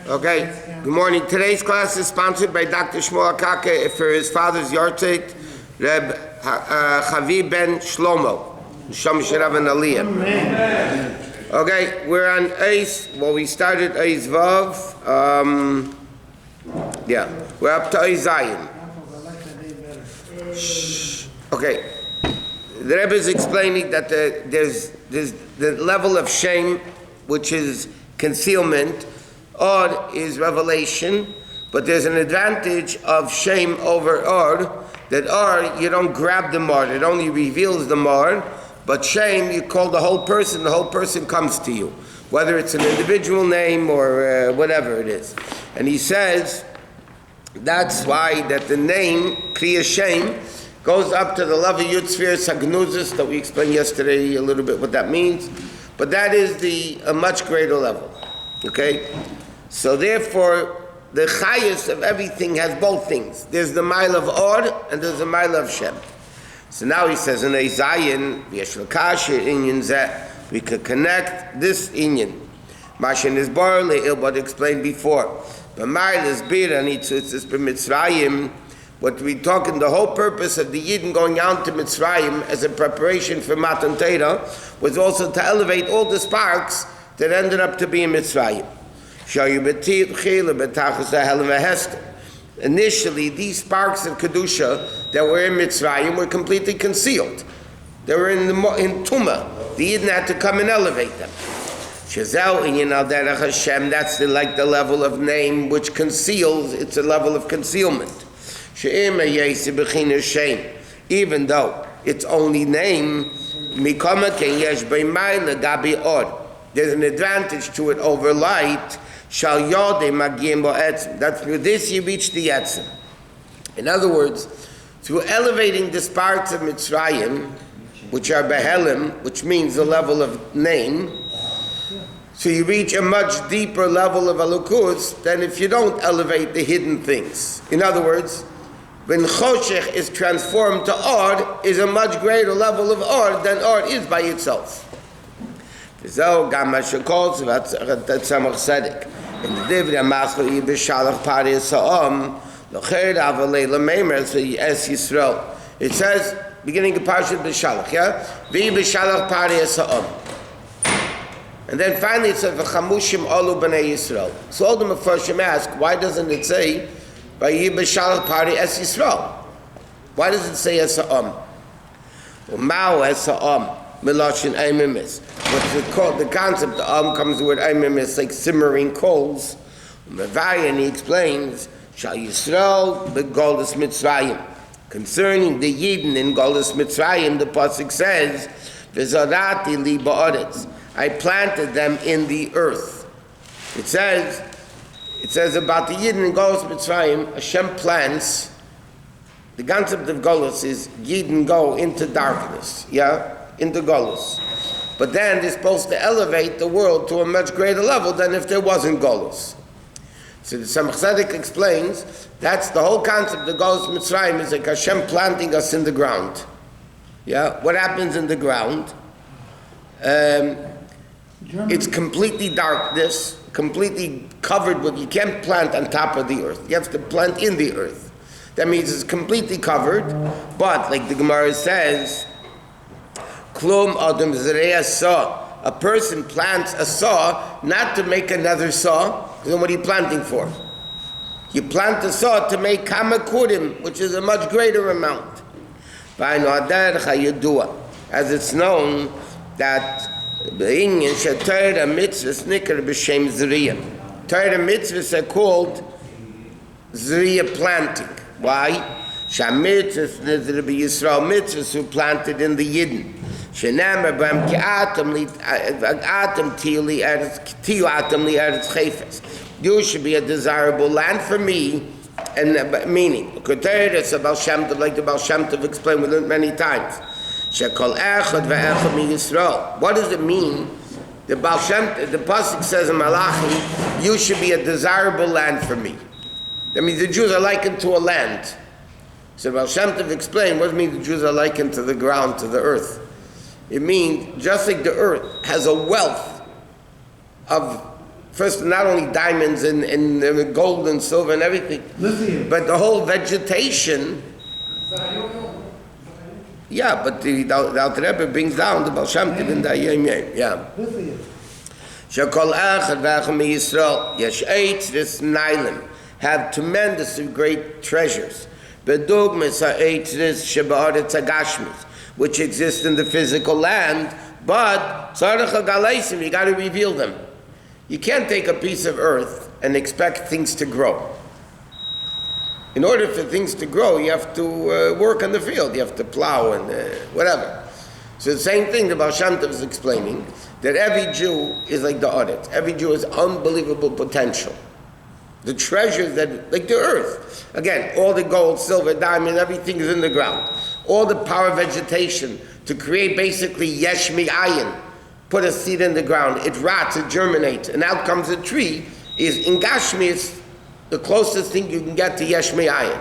Okay, good morning. Today's class is sponsored by Dr. Shmuel Kake for his father's yahrzeit, Reb Chavi ben Shlomo, Shom Shirav and Aliyah. Okay, we're on Eis. Well, we started Eis Vav. We're up to Eis Zayin. Okay, the Rebbe is explaining that there's the level of shame, which is concealment. Or is revelation, but there's an advantage of shame over or, that or you don't grab the mar, it only reveals the mar, but shame you call the whole person comes to you, whether it's an individual name or whatever it is. And he says that's why that the name Kriya Shame goes up to the level of Yud Sphere Sagnuzis that we explained yesterday a little bit what that means, but that is a much greater level. Okay? So therefore, the chayus of everything has both things. There's the mile of or and there's the mile of shem. So now he says in Eizayin, we could connect this inyan. Mashin is barley, Ilbad explained before. But mile is bir and it's Mitzrayim. What we talking, the whole purpose of the Yidden going out to Mitzrayim as a preparation for Matan Torah was also to elevate all the sparks that ended up to be in Mitzrayim. Initially, these sparks of Kedusha that were in Mitzrayim were completely concealed. They were in Tumah. The Yidden had to come and elevate them. That's like the level of name which conceals, it's a level of concealment. Even though it's only name, there's an advantage to it over light. That's through this you reach the Yetzim. In other words, through elevating the sparks of Mitzrayim, which are Behelim, which means the level of name, so you reach a much deeper level of Elokus than if you don't elevate the hidden things. In other words, when Choshech is transformed to Or, is a much greater level of Or than Or is by itself. So Gamasha calls about Tzemach Tzedek. In the Divrei Maslo Yibeshalach Pari Sa'am, L'cher Avalei L'Meimer Es Yisrael. It says, beginning of Parshat B'Shalach, V'Yibeshalach Pari Sa'am. And then finally it says, V'chamushim Olu B'nei Yisrael. So all the Mefarshim ask, why doesn't it say, V'Yibeshalach Pari Es Yisrael? Why does it say Es Sa'am? Mao Es Sa'am. Meloshin Aimemis. What's the concept of comes the word Aimemis, like simmering coals. And he explains, Shal Yisrael beGolus Mitzrayim. Concerning the Yidden in Golus Mitzrayim, the pasuk says, V'zarati li ba'aretz. I planted them in the earth. It says about the Yidden in Golus Mitzrayim, Hashem plants. The concept of Golus is Yidden go into darkness, into Golus. But then they're supposed to elevate the world to a much greater level than if there wasn't Golus. So the Tzemach Tzedek explains, that's the whole concept of Golus Mitzrayim is like Hashem planting us in the ground. What happens in the ground? It's completely darkness, completely covered with, you can't plant on top of the earth. You have to plant in the earth. That means it's completely covered, but like the Gemara says, Klum Adam Zreya saw. A person plants a saw not to make another saw. Then what are you planting for? You plant a saw to make kamakurim, which is a much greater amount. As it's known that Torah mitzvahs are called Zriya planting. Why? Mitzvahs who planted in the Yidden. You should be a desirable land for me, and meaning, like the Baal Shem Tov explained with it many times. What does it mean? The Baal Shem, the pasuk says in Malachi, you should be a desirable land for me. That means the Jews are likened to a land. So Baal Shem Tov explained, what does it mean the Jews are likened to the ground, to the earth? It means, just like the earth has a wealth of First, not only diamonds and gold and silver and everything, but the whole vegetation. Yeah, but the Alter Rebbe brings down the Baal Shem Tov in the Yom Yom. Yeah. Shekol echad v'echad miYisrael yesh eitz nailim, have tremendous and great treasures. Bedugmas ha'eitzis sheba'aretz hagashmis, which exist in the physical land, but tzarech ha'galeisim, you got to reveal them. You can't take a piece of earth and expect things to grow. In order for things to grow, you have to work on the field. You have to plow and whatever. So the same thing the Baal Shem Tov is explaining, that every Jew is like the audit. Every Jew has unbelievable potential. The treasures that, like the earth. Again, all the gold, silver, diamond, everything is in the ground. All the power of vegetation to create basically yesh mi'ayin. Put a seed in the ground, it rots, it germinates, and out comes a tree, is in Gashmi, it's the closest thing you can get to yesh mi'ayin.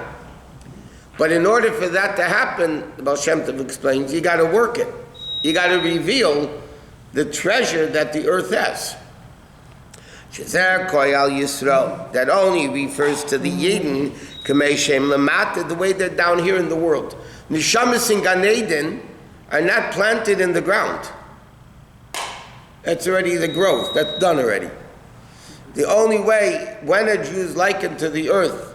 But in order for that to happen, the Baal Shem Tov explains, you got to work it. You got to reveal the treasure that the earth has. Shezer koyal Yisrael, that only refers to the Yidden, kamei shem lamata, the way they're down here in the world. Neshamas in Gan Eden are not planted in the ground. That's already the growth. That's done already. The only way, when a Jew is likened to the earth,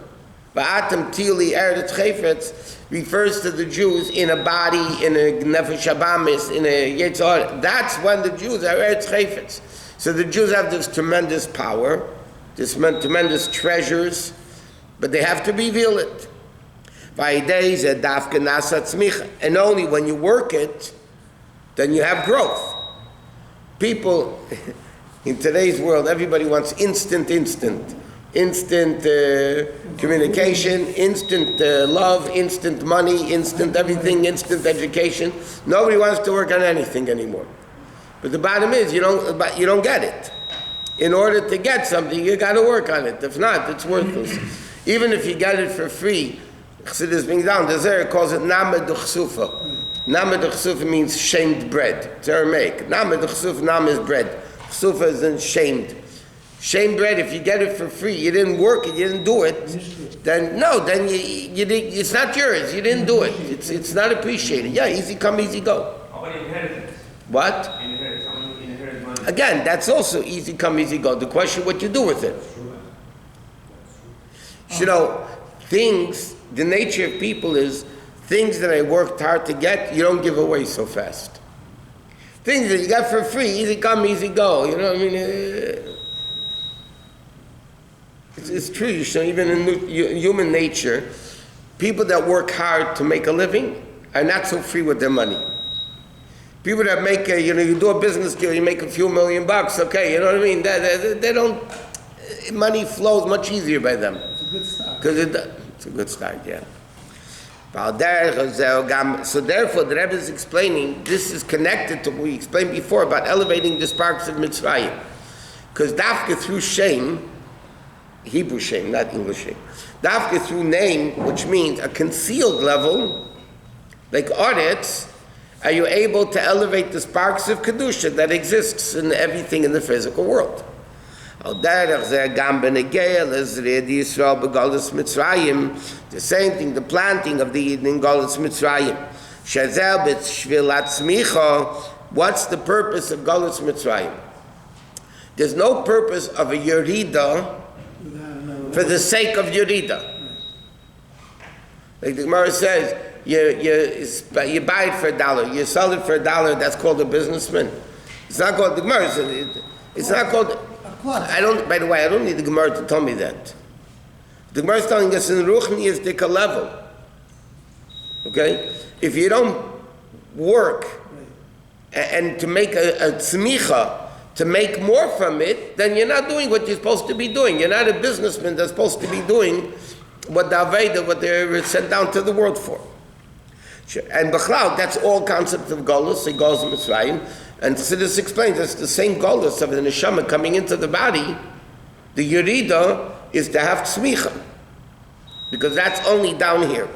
Ba'atam Tili Eretz Chayfetz, refers to the Jews in a body, in a Nefesh Habamis, in a Yetzor. That's when the Jews are Eretz Chayfetz. So the Jews have this tremendous power, this tremendous treasures, but they have to reveal it. And only when you work it, then you have growth. People, in today's world, everybody wants instant communication, instant love, instant money, instant everything, instant education. Nobody wants to work on anything anymore. But the bottom is, you don't get it. In order to get something, you got to work on it. If not, it's worthless. Even if you get it for free, Chassidus brings down, the Zohar calls it Named Chsufa. Named Chsufa means shamed bread. It's Aramaic. Named Chsufa, Nam is bread. Chsufa is then shamed. Shamed bread, if you get it for free, you didn't work it, you didn't do it, then it's not yours, you didn't do it. It's not appreciated. Yeah, easy come, easy go. How about inheritance? What? Inherit money. Again, that's also easy come, easy go. The question, what you do with it. You know, things, the nature of people is, things that I worked hard to get, you don't give away so fast. Things that you got for free, easy come, easy go. You know what I mean? It's true, you know, even in human nature, people that work hard to make a living are not so free with their money. People that make you do a business deal, you make a few $1,000,000, okay, you know what I mean? They don't, money flows much easier by them. It's a good start. It's a good start, yeah. So therefore, the Rebbe is explaining, this is connected to what we explained before about elevating the sparks of Mitzrayim. Because dafka through shame, Hebrew shame, not English shame, dafka through name, which means a concealed level, like audits, are you able to elevate the sparks of Kedusha that exists in everything in the physical world. The same thing, the planting of the Eden in Galus Mitzrayim. What's the purpose of Galus Mitzrayim? There's no purpose of a Yerida for the sake of Yerida. Like the Gemara says, you buy it for $1, you sell it for $1, that's called a businessman. It's not called, the Gemara says, it's not called, by the way, I don't need the Gemara to tell me that. The Gemara is telling us in Ruchniistic level. Okay? If you don't work and to make a tzmicha, to make more from it, then you're not doing what you're supposed to be doing. You're not a businessman that's supposed to be doing what the Aveda, what they're sent down to the world for. And B'chlal, that's all concept of Golus, it goes in Mitzrayim. And Chassidus explains that's the same Golus of the Neshama coming into the body. The Yerida is to have tzmicha, because that's only down here.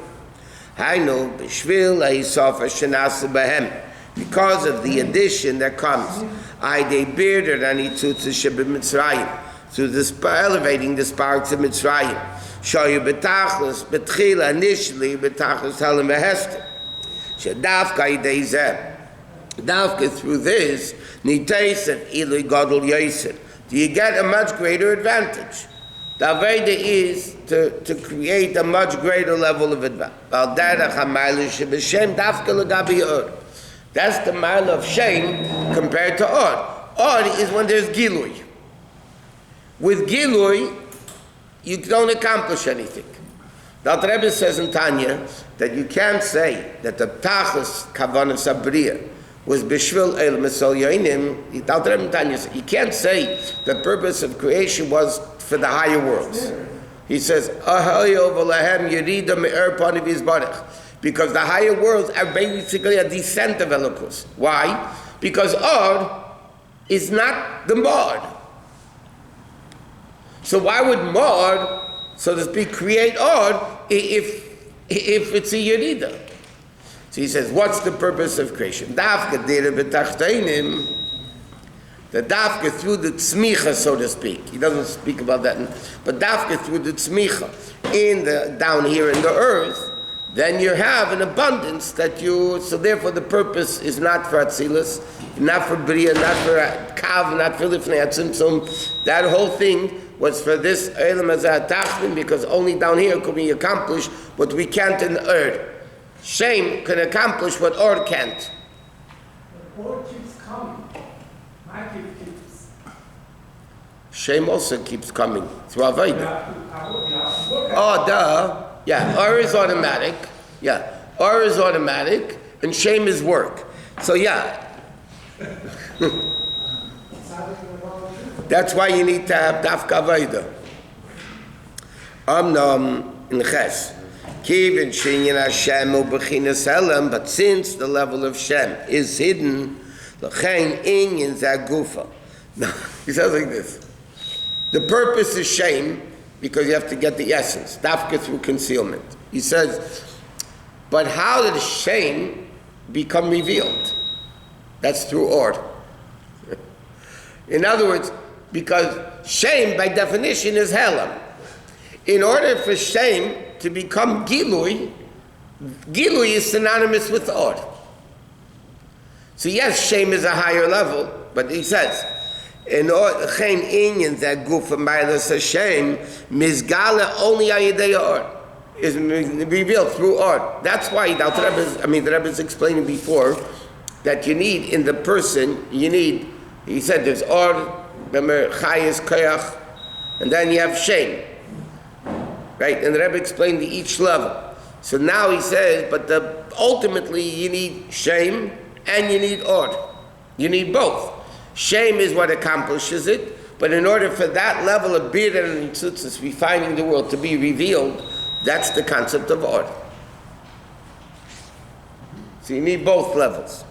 Hainu b'shvil ha'isaf ha'shenasa b'hem, because of the addition that comes. Ay de birder anitzutz shebim Mitzrayim, through elevating the sparks of Mitzrayim. Shoyu betachlis, betchila, initially, betachlis helam v'hester. Shedavka yidei zeh. Davka through this, niteisen ilui gadol Yosef. Do you get a much greater advantage? The Aveda is to create a much greater level of advantage. That's the mile of shame compared to Od. Od is when there's Gilui. With Gilui, you don't accomplish anything. The Rebbe says in Tanya that you can't say that the Tachlis Kavanas Abriya was Bishvil El Mesol Yoinim. The Rebbe in Tanya says, you can't say the purpose of creation was for the higher worlds. He says, because the higher worlds are basically a descent of Elokus. Why? Because Od is not the Mod. So why would Mod, so to speak, create Od if it's a Yerida? So he says, what's the purpose of creation? Dafka dira b'tachteinim. The dafka through the tzmicha, so to speak. He doesn't speak about that, but dafka through the tzmicha down here in the earth, then you have an abundance that so therefore the purpose is not for Atzilus, not for Bria, not for Kav, not for Lifnei Atzimtzum. That whole thing was for this Eilam Hazah Tachtin, because only down here could we accomplish what we can't in the earth. Shame can accomplish what Or can't. The Or keeps coming. My kid keeps. Shame also keeps coming through Avodah. Oh, duh. Yeah, Or is automatic. Yeah, Or is automatic, and shame is work. So yeah. That's why you need to have Dafka Avodah. In Ches. Kivin Shinyan Hashem u'bechinas Elam, but since the level of Shem is hidden, l'chein inyan zagufa. Now, he says like this. The purpose is shame, because you have to get the essence. Dafka through concealment. He says, but how did shame become revealed? That's through Or. In other words, because shame by definition is Helam. In order for shame to become Gilui, Gilui is synonymous with Or. So yes, shame is a higher level, but he says, in Chen Inyan that Gufa Mailas Hashem, Mizgala only Ayidei Or is revealed through Or. That's why the Rebbe is explaining before that you need in the person, he said there's Or, remember, Chayes, Koyach, and then you have shame. Right? And the Rebbe explained each level. So now he says, but ultimately you need shame and you need Or. You need both. Shame is what accomplishes it, but in order for that level of Bir and Tzutzis, refining the world, to be revealed, that's the concept of Or. So you need both levels.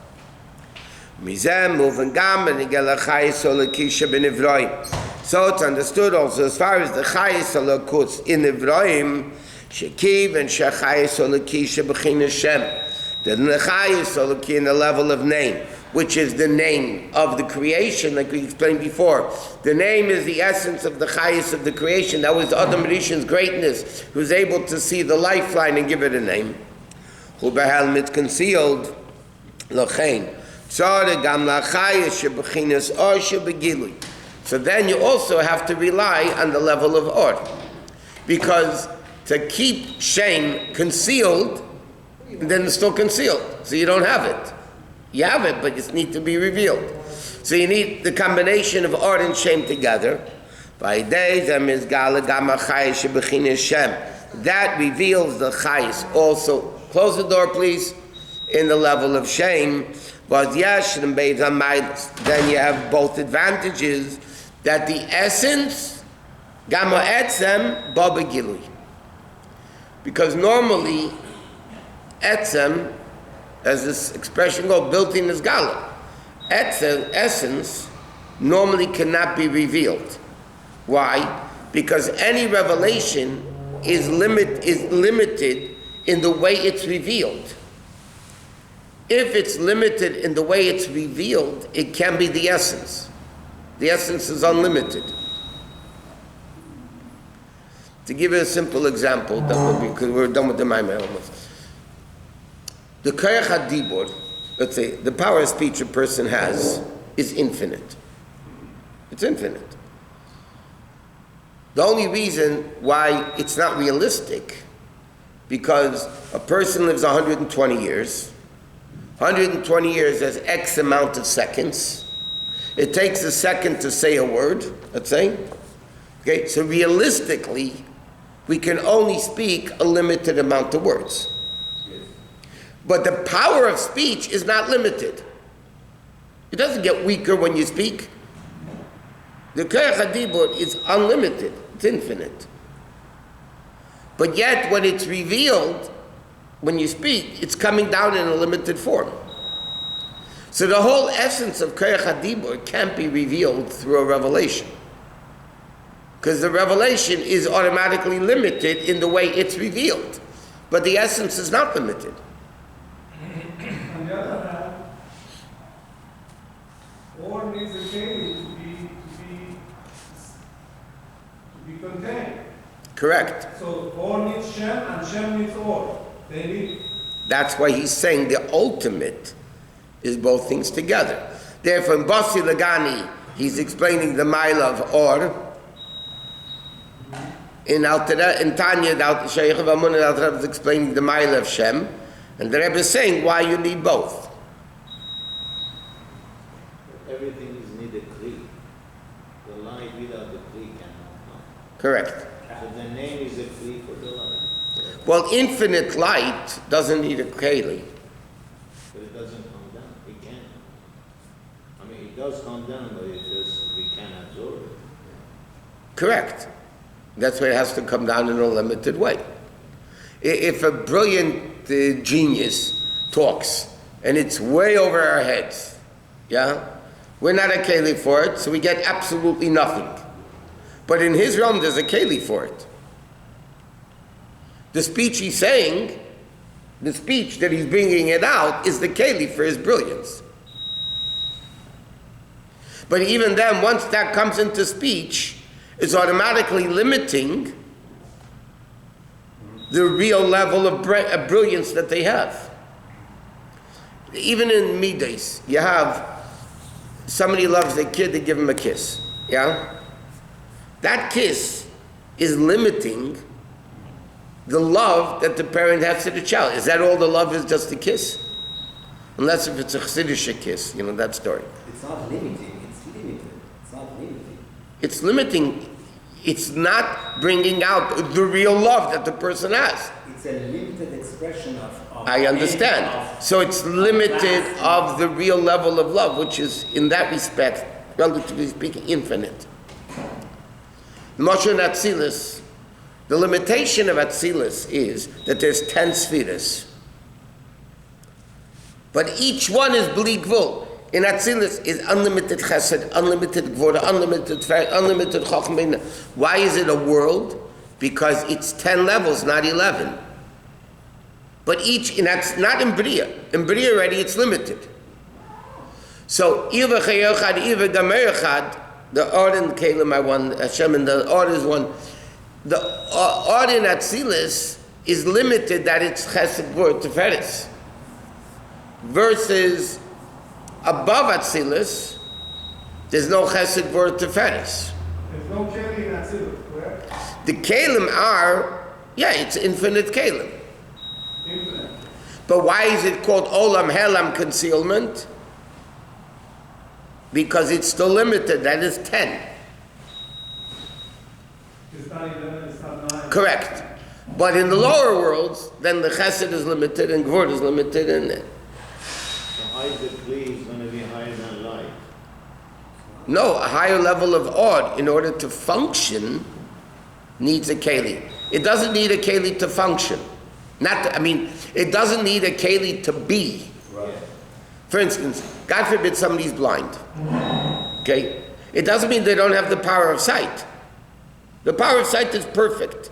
So it's understood also as far as the Chayes Alakuts in Ivroim, Shekiv and Shechayes Alakisha B'chinas Shem. The Chayes Alaki in the level of name, which is the name of the creation, like we explained before. The name is the essence of the Chayes of the creation. That was Adam Rishon's greatness, who was able to see the lifeline and give it a name. Hu Behelmit concealed, Lochein. So then you also have to rely on the level of Or. Because to keep shame concealed, then it's still concealed. So you don't have it. You have it, but it needs to be revealed. So you need the combination of Or and shame together. That reveals the Chayes. Also, close the door please, in the level of shame. Then you have both advantages, that the essence, Gama Etzem, Baba Gilui. Because normally, Etzem, as this expression goes, built in is Gala. Etzem, essence, normally cannot be revealed. Why? Because any revelation is limited in the way it's revealed. If it's limited in the way it's revealed, it can be the essence. The essence is unlimited. To give you a simple example, because we're done with the Maamar almost. The koyach hadibur, let's say, the power of speech a person has is infinite. It's infinite. The only reason why it's not realistic, because a person lives 120 years. 120 years has X amount of seconds. It takes a second to say a word, let's say. Okay, so realistically, we can only speak a limited amount of words. But the power of speech is not limited. It doesn't get weaker when you speak. The koyach hadibur is unlimited. It's infinite. But yet, when it's revealed, when you speak, it's coming down in a limited form. So the whole essence of koyach hadibur can't be revealed through a revelation. Because the revelation is automatically limited in the way it's revealed. But the essence is not limited. On the other hand, or needs a keli to be contained. Correct. So or needs Shem and Shem needs or. They need. That's why he's saying the ultimate is both things together. Therefore, in Basi Legani, he's explaining the Maila of Or. In Tanya, the Shaykh of Amun al is explaining the Maila of Shem. And the Rebbe is saying why you need both. Everything is needed kli. The light without the kli cannot come. Correct. So the name is a kli for the light. Well, infinite light doesn't need a keli. But it doesn't come down. It can't. I mean, it does come down, but it just, we can't absorb it. Correct. That's why it has to come down in a limited way. If a brilliant genius talks, and it's way over our heads, yeah? We're not a keli for it, so we get absolutely nothing. But in his realm, there's a keli for it. The speech he's saying, the speech that he's bringing it out, is the keli for his brilliance. But even then, once that comes into speech, it's automatically limiting the real level of brilliance that they have. Even in Midas, you have somebody loves their kid, they give him a kiss. Yeah? That kiss is limiting the love that the parent has to the child. Is that all the love is, just a kiss? Unless if it's a chassidish kiss, that story. It's not limiting, it's limited. It's not limiting. It's limiting. It's not bringing out the real love that the person has. It's a limited expression of I understand. So it's limited of the real level of love, which is, in that respect, relatively speaking, infinite. The Moshe Atzilus, the limitation of Atzilus is that there's 10 spheres. But each one is bli gvul. In Atzilus is unlimited chesed, unlimited gvura, unlimited fer, unlimited chokhmah. Why is it a world? Because it's 10 levels, not 11. But each, not in Bria. In Bria already it's limited. So, Iva Chayochad, Iva Gamerachad, the Ord in Kalim I won, Hashem, and the Ord is one. The Ord in Atzilus is limited that it's chesed, gvura, teferes. Versus above Atzilus, there's no chesed, gvura, teferes. There's no keli in Atzilus, correct? The Kalim are, it's infinite Kalim. Infinite. But why is it called Olam Helam concealment? Because it's still limited, that is 10. It's not 11, it's not 9. Correct. But in the lower worlds, then the chesed is limited and gvur is limited, and So high the kli is going to be higher than light. no, a higher level of Od, in order to function, needs a keli. It doesn't need a keli to function. It doesn't need a keli to be. Right. For instance, God forbid somebody's blind. Okay? It doesn't mean they don't have the power of sight. The power of sight is perfect.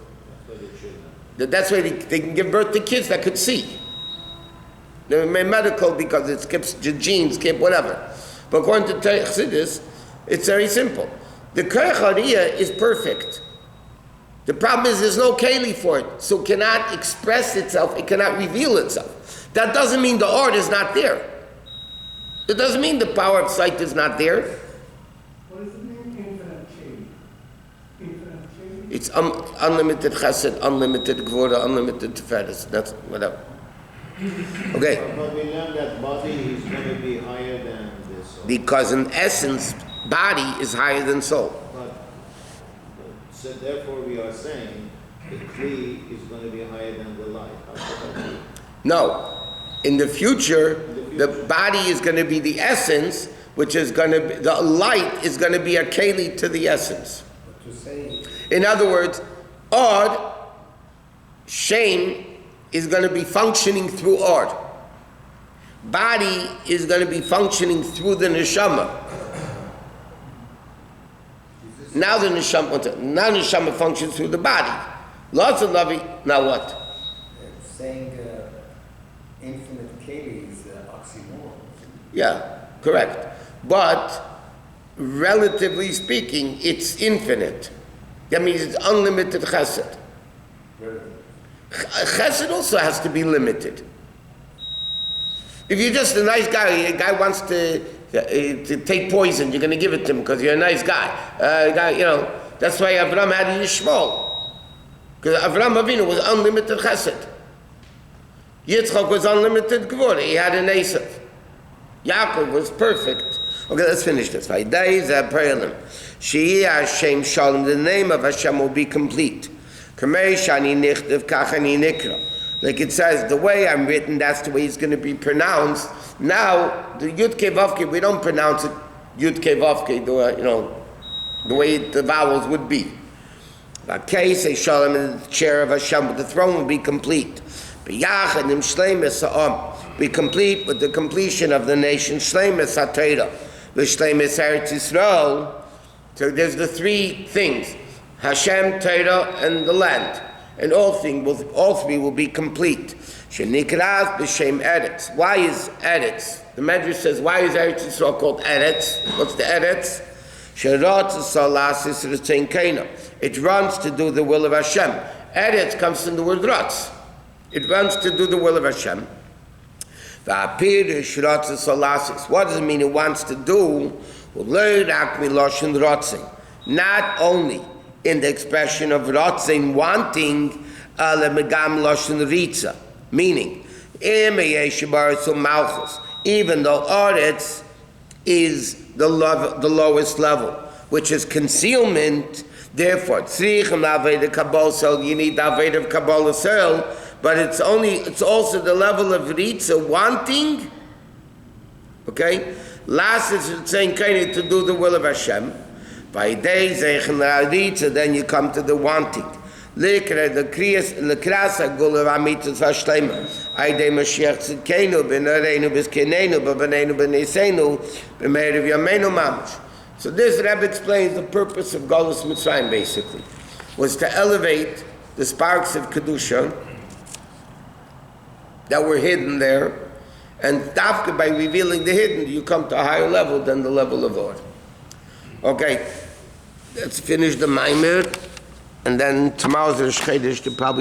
That's why they can give birth to kids that could see. They're medical because it skips genes, whatever. But according to Chassidus, it's very simple. The Koyach Hariyah is perfect. The problem is there's no keli for it, so it cannot express itself, it cannot reveal itself. That doesn't mean the art is not there. It doesn't mean the power of sight is not there. What does it mean, infinite change? Infinite change? It's unlimited chesed, unlimited gvura, unlimited tiferes. That's whatever. Okay. But we learned that body is going to be higher than this soul. Because in essence, body is higher than soul. But, so therefore we are saying the kli is going to be higher than the light. How could that be? No. In the future, the body is going to be the essence, which is going to be, the light is going to be a keli to the essence. But to say, In other words, odd, shame, is going to be functioning through odd. Body is going to be functioning through the neshama. Now the neshama functions through the body. Lots of loving. Now what? saying infinite keli is oxymoron. Yeah, correct. But relatively speaking, it's infinite. That means it's unlimited chesed. Chesed also has to be limited. If you're just a nice guy, a guy wants to take poison, you're going to give it to him because you're a nice guy. That's why Avram had Yishmael. Because Avram Avinu was unlimited chesed. Yitzchak was unlimited gvura. He had an Yosef. Yaakov was perfect. Okay, let's finish this. Vaydayiz ha'prelim. Shehi Hashem shalom. The name of Hashem will be complete. Kamei shani nichtav kachani nikra. Like it says, the way I'm written, that's the way it's going to be pronounced. Now, the Yud Kei Vav Kei, we don't pronounce it Yud Kei Vav Kei, the way the vowels would be. Vakei say shalom in the chair of Hashem, but the throne will be complete. B'yachad im shleimus ha'am. Be complete with the completion of the nation. Shleimus ha'Torah. V'shleimus Eretz Yisrael. So there's the three things. Hashem, Torah, and the land. And all three will be complete. Shenikras b'shem Eretz. Why is Eretz? The Medrash says, why is Eretz Yisrael called Eretz? What's the Eretz? Sherat salasis r'tzein keina. It runs to do the will of Hashem. Eretz comes from the word ratz. It runs to do the will of Hashem. What does it mean it wants to do? Not only in the expression of rotzin, wanting, meaning, even though Oretz is the lowest level, which is concealment, therefore, you need the Aved of Kabbalah Sel, but it's also the level of Ritza, wanting, okay? Last is saying kind to do the will of Hashem. By days, then you come to the wanting. The kriyas gulav amitus hashlema. Aydei Mashiach tzidkenu b'nareinu b'zkenenu b'baneinu b'neisenu b'meirav yameinu mamash. So this Rabbi explains the purpose of Golus Mitzrayim. Basically, was to elevate the sparks of kedusha that were hidden there, and dafka by revealing the hidden, you come to a higher level than the level of Or. Okay, let's finish the Maamar, and then tomorrow's Rosh Chodesh to probably